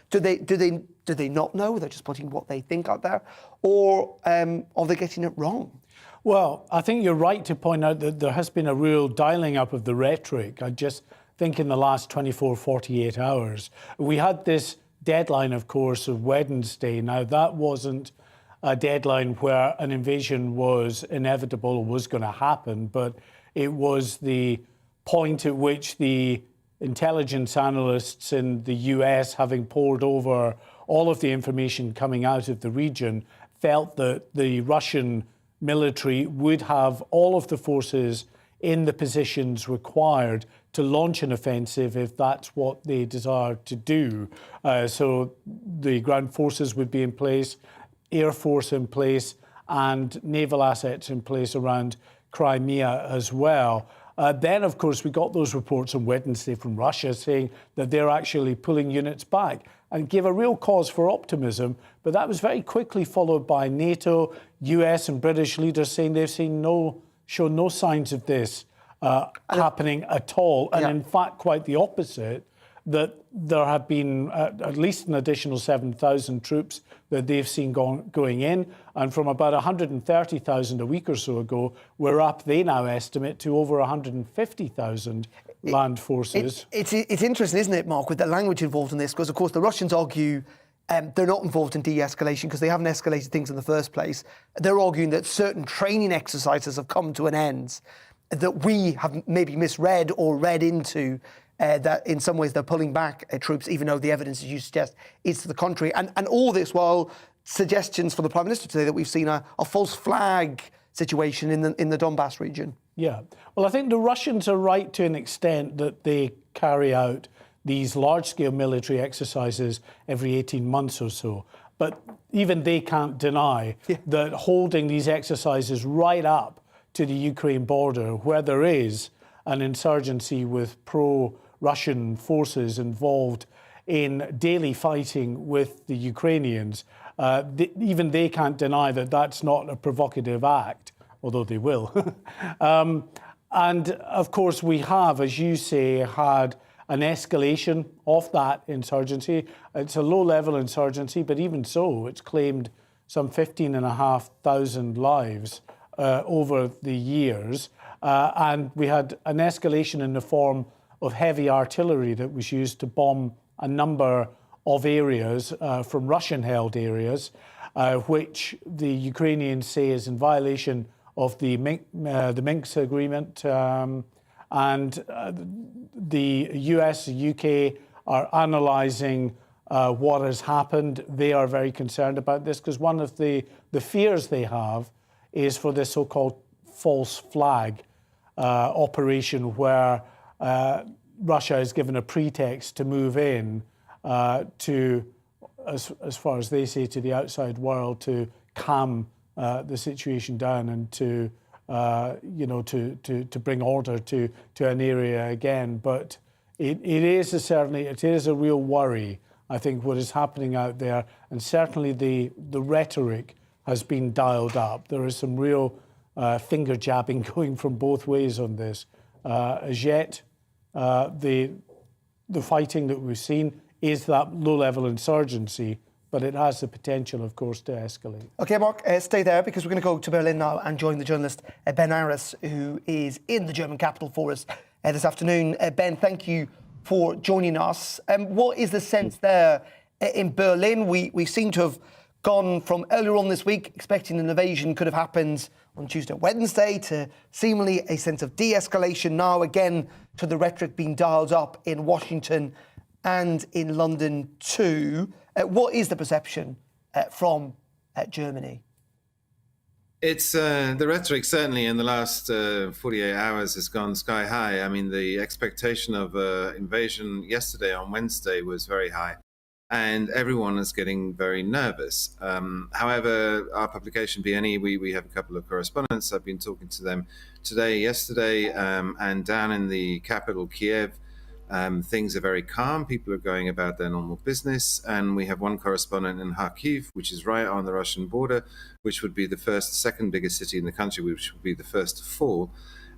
Speaker 3: Do they not know? They're just putting what they think out there, or are they getting it wrong?
Speaker 21: Well, I think you're right to point out that there has been a real dialing up of the rhetoric. I just think in the last 24, 48 hours, we had this deadline, of course, of Wednesday. Now, that wasn't a deadline where an invasion was inevitable or was going to happen, but it was the point at which the intelligence analysts in the US, having pored over all of the information coming out of the region, felt that the Russian military would have all of the forces in the positions required to launch an offensive if that's what they desired to do. So the ground forces would be in place, air force in place, and naval assets in place around Crimea as well. Then, of course, we got those reports on Wednesday from Russia saying that they're actually pulling units back and gave a real cause for optimism. But that was very quickly followed by NATO, US and British leaders saying they've shown no signs of this happening at all. And in fact, quite the opposite, that there have been at least an additional 7,000 troops that they've seen going in. And from about 130,000 a week or so ago, we're up, they now estimate, to over 150,000 land forces.
Speaker 3: It's interesting, isn't it, Mark, with the language involved in this? Because, of course, the Russians argue they're not involved in de-escalation because they haven't escalated things in the first place. They're arguing that certain training exercises have come to an end that we have maybe misread or read into, that in some ways they're pulling back troops, even though the evidence, as you suggest, is to the contrary. And all this while suggestions from the Prime Minister today that we've seen a false flag situation in the Donbass region.
Speaker 21: Yeah. Well, I think the Russians are right to an extent that they carry out these large-scale military exercises every 18 months or so. But even they can't deny that holding these exercises right up to the Ukraine border, where there is an insurgency with pro-Russian forces involved in daily fighting with the Ukrainians, even they can't deny that that's not a provocative act, although they will. And of course, we have, as you say, had an escalation of that insurgency. It's a low-level insurgency, but even so, it's claimed some 15,500 lives over the years. And we had an escalation in the form of heavy artillery that was used to bomb a number of areas from Russian-held areas, which the Ukrainians say is in violation of the Minsk agreement. And the US, the UK are analysing what has happened. They are very concerned about this because one of the fears they have is for this so-called false flag operation where Russia is given a pretext to move in to, as far as they say, to the outside world to calm the situation down and to to bring order to an area again. But it is a real worry, I think, what is happening out there. And certainly the rhetoric has been dialed up. There is some real finger jabbing going from both ways on this. As yet, the fighting that we've seen is that low-level insurgency, but it has the potential, of course, to escalate.
Speaker 3: OK, Mark, stay there because we're going to go to Berlin now and join the journalist Ben Aris, who is in the German capital for us this afternoon. Ben, thank you for joining us. What is the sense there in Berlin? We seem to have gone from earlier on this week, expecting an invasion could have happened on Tuesday or Wednesday, to seemingly a sense of de-escalation now, again, to the rhetoric being dialed up in Washington and in London too. What is the perception from Germany?
Speaker 6: It's the rhetoric certainly in the last 48 hours has gone sky high. I mean, the expectation of invasion yesterday on Wednesday was very high, and everyone is getting very nervous. However, our publication, BNE, we have a couple of correspondents. I've been talking to them today, yesterday, and down in the capital, Kiev, things are very calm. People are going about their normal business. And we have one correspondent in Kharkiv, which is right on the Russian border, which would be the second biggest city in the country, which would be the first to fall.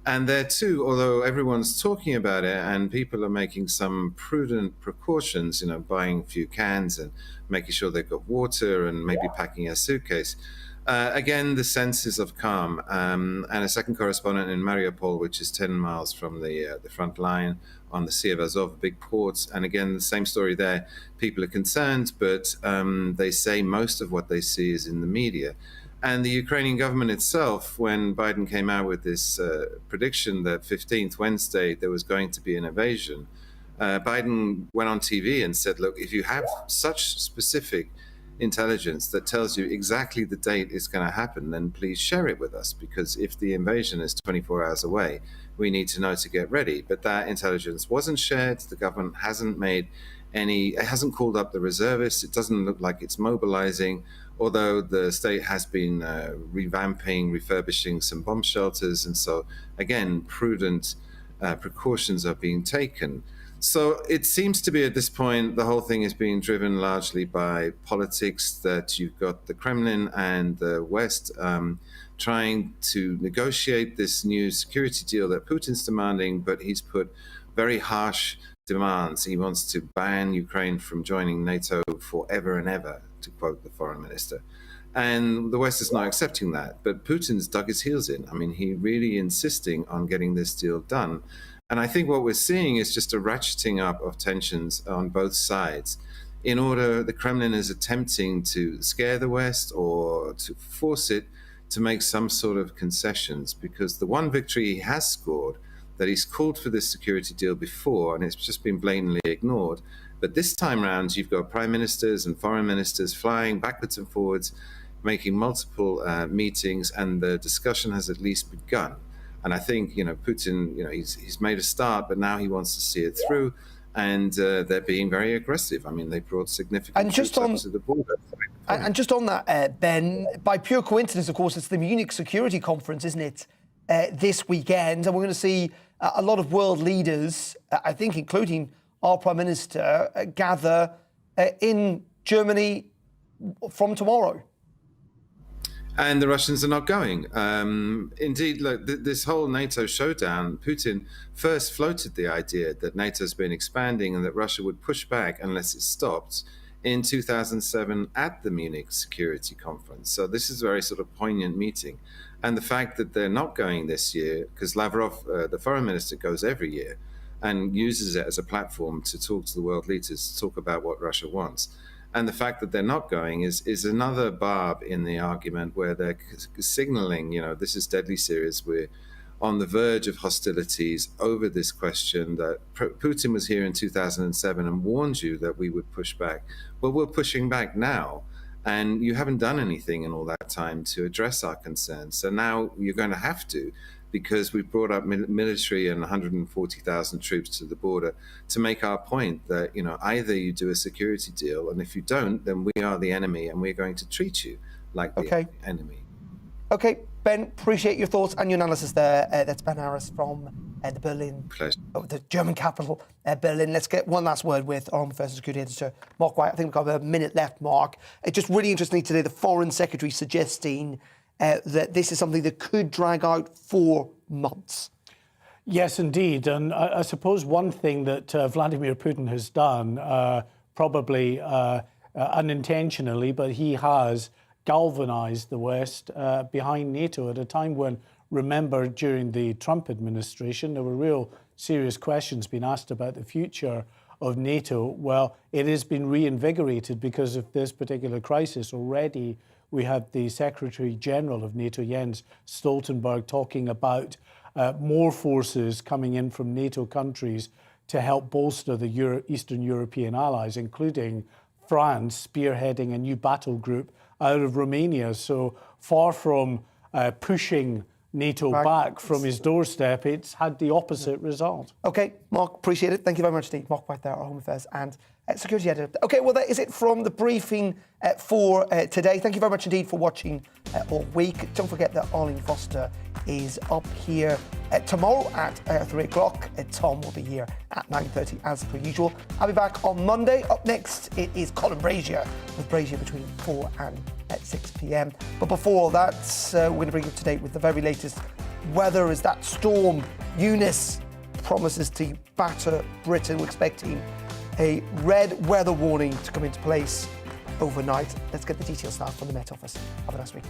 Speaker 6: And there too, although everyone's talking about it and people are making some prudent precautions, buying a few cans and making sure they've got water and maybe packing a suitcase. Again, the sense is of calm. And a second correspondent in Mariupol, which is 10 miles from the front line on the Sea of Azov, big ports. And again, the same story there. People are concerned, but they say most of what they see is in the media. And the Ukrainian government itself, when Biden came out with this prediction that 15th Wednesday there was going to be an invasion, Biden went on TV and said, look, if you have such specific intelligence that tells you exactly the date it's going to happen, then please share it with us, because if the invasion is 24 hours away, we need to know to get ready. But that intelligence wasn't shared. The government hasn't it hasn't called up the reservists. It doesn't look like it's mobilizing, although the state has been refurbishing some bomb shelters. And so, again, prudent precautions are being taken. So it seems to be at this point, the whole thing is being driven largely by politics, that you've got the Kremlin and the West trying to negotiate this new security deal that Putin's demanding, but he's put very harsh demands. He wants to ban Ukraine from joining NATO forever and ever, to quote the foreign minister. And the West is not accepting that. But Putin's dug his heels in. I mean, he really insisting on getting this deal done. And I think what we're seeing is just a ratcheting up of tensions on both sides. The Kremlin is attempting to scare the West or to force it to make some sort of concessions, because the one victory he has scored, that he's called for this security deal before, and it's just been blatantly ignored. But this time round, you've got prime ministers and foreign ministers flying backwards and forwards, making multiple meetings, and the discussion has at least begun. And I think, Putin, he's made a start, but now he wants to see it through. And they're being very aggressive. I mean, they brought significant troops up to the border.
Speaker 3: And just on that, Ben, by pure coincidence, of course, it's the Munich Security Conference, isn't it, this weekend? And we're going to see a lot of world leaders, I think including our Prime Minister, gather in Germany from tomorrow.
Speaker 6: And the Russians are not going. Indeed, look, this whole NATO showdown, Putin first floated the idea that NATO's been expanding and that Russia would push back unless it stopped in 2007 at the Munich Security Conference. So this is a very sort of poignant meeting. And the fact that they're not going this year, because Lavrov, the foreign minister, goes every year and uses it as a platform to talk to the world leaders, to talk about what Russia wants. And the fact that they're not going is another barb in the argument where they're signaling, this is deadly serious. We're on the verge of hostilities over this question, that Putin was here in 2007 and warned you that we would push back. Well, we're pushing back now. And you haven't done anything in all that time to address our concerns. So now you're going to have to, because we've brought up military and 140,000 troops to the border to make our point that, either you do a security deal, and if you don't, then we are the enemy and we're going to treat you like the enemy.
Speaker 3: Okay, Ben, appreciate your thoughts and your analysis there. That's Ben Harris from the Berlin, the German capital, Berlin. Let's get one last word with our Home Affairs and Security Editor, Mark White. I think we've got a minute left, Mark. It's just really interesting today, the Foreign Secretary suggesting that this is something that could drag out 4 months.
Speaker 21: Yes, indeed. And I suppose one thing that Vladimir Putin has done, probably unintentionally, but he has galvanized the West behind NATO at a time when, remember, during the Trump administration, there were real serious questions being asked about the future of NATO. Well, it has been reinvigorated because of this particular crisis. Already, we had the Secretary General of NATO, Jens Stoltenberg, talking about more forces coming in from NATO countries to help bolster the Eastern European allies, including France spearheading a new battle group out of Romania. So far from pushing NATO back from his doorstep, it's had the opposite result.
Speaker 3: Okay, Mark, appreciate it. Thank you very much indeed. Mark White there, our Home Affairs and Security Editor. Okay, well, that is it from the briefing for today. Thank you very much indeed for watching all week. Don't forget that Arlene Foster is up here tomorrow at 3 o'clock. Tom will be here at 9:30 as per usual. I'll be back on Monday. Up next, it is Colin Brazier with Brazier between 4 and 6 p.m. But before all that, we're going to bring you up to date with the very latest weather as that storm Eunice promises to batter Britain. We're expecting a red weather warning to come into place overnight. Let's get the details now from the Met Office. Have a nice week.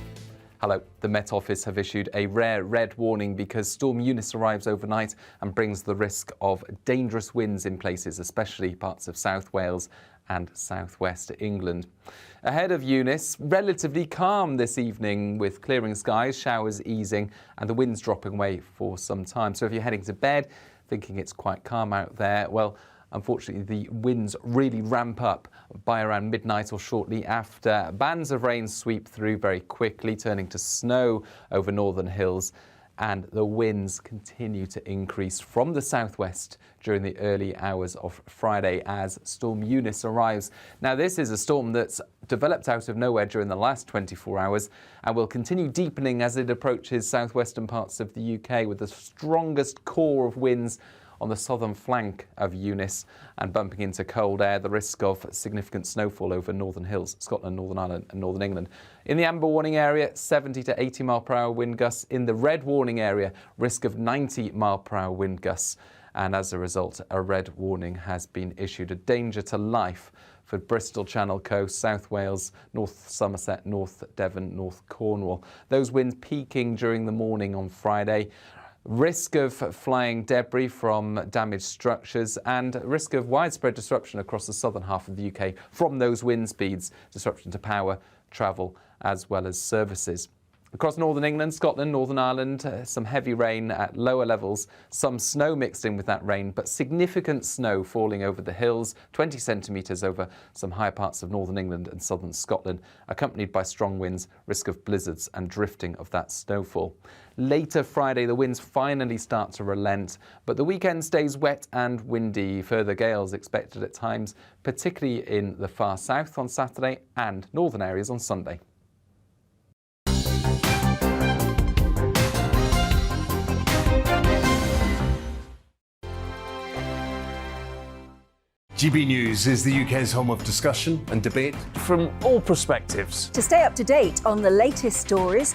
Speaker 19: Hello. The Met Office have issued a rare red warning because Storm Eunice arrives overnight and brings the risk of dangerous winds in places, especially parts of South Wales and southwest England. Ahead of Eunice, relatively calm this evening with clearing skies, showers easing and the winds dropping away for some time. So if you're heading to bed thinking it's quite calm out there, well, unfortunately, the winds really ramp up by around midnight or shortly after. Bands of rain sweep through very quickly, turning to snow over northern hills, and the winds continue to increase from the southwest during the early hours of Friday as Storm Eunice arrives. Now, this is a storm that's developed out of nowhere during the last 24 hours and will continue deepening as it approaches southwestern parts of the UK with the strongest core of winds on the southern flank of Eunice and bumping into cold air, the risk of significant snowfall over northern hills, Scotland, Northern Ireland and Northern England. In the amber warning area, 70 to 80 mile per hour wind gusts. In the red warning area, risk of 90 mile per hour wind gusts. And as a result, a red warning has been issued. A danger to life for Bristol Channel Coast, South Wales, North Somerset, North Devon, North Cornwall. Those winds peaking during the morning on Friday. Risk of flying debris from damaged structures and risk of widespread disruption across the southern half of the UK from those wind speeds, disruption to power, travel, as well as services. Across northern England, Scotland, Northern Ireland, some heavy rain at lower levels, some snow mixed in with that rain, but significant snow falling over the hills, 20 centimetres over some higher parts of northern England and southern Scotland, accompanied by strong winds, risk of blizzards and drifting of that snowfall. Later Friday, the winds finally start to relent, but the weekend stays wet and windy. Further gales expected at times, particularly in the far south on Saturday and northern areas on Sunday.
Speaker 8: GB News is the UK's home of discussion and debate
Speaker 7: from all perspectives.
Speaker 10: To stay up to date on the latest stories,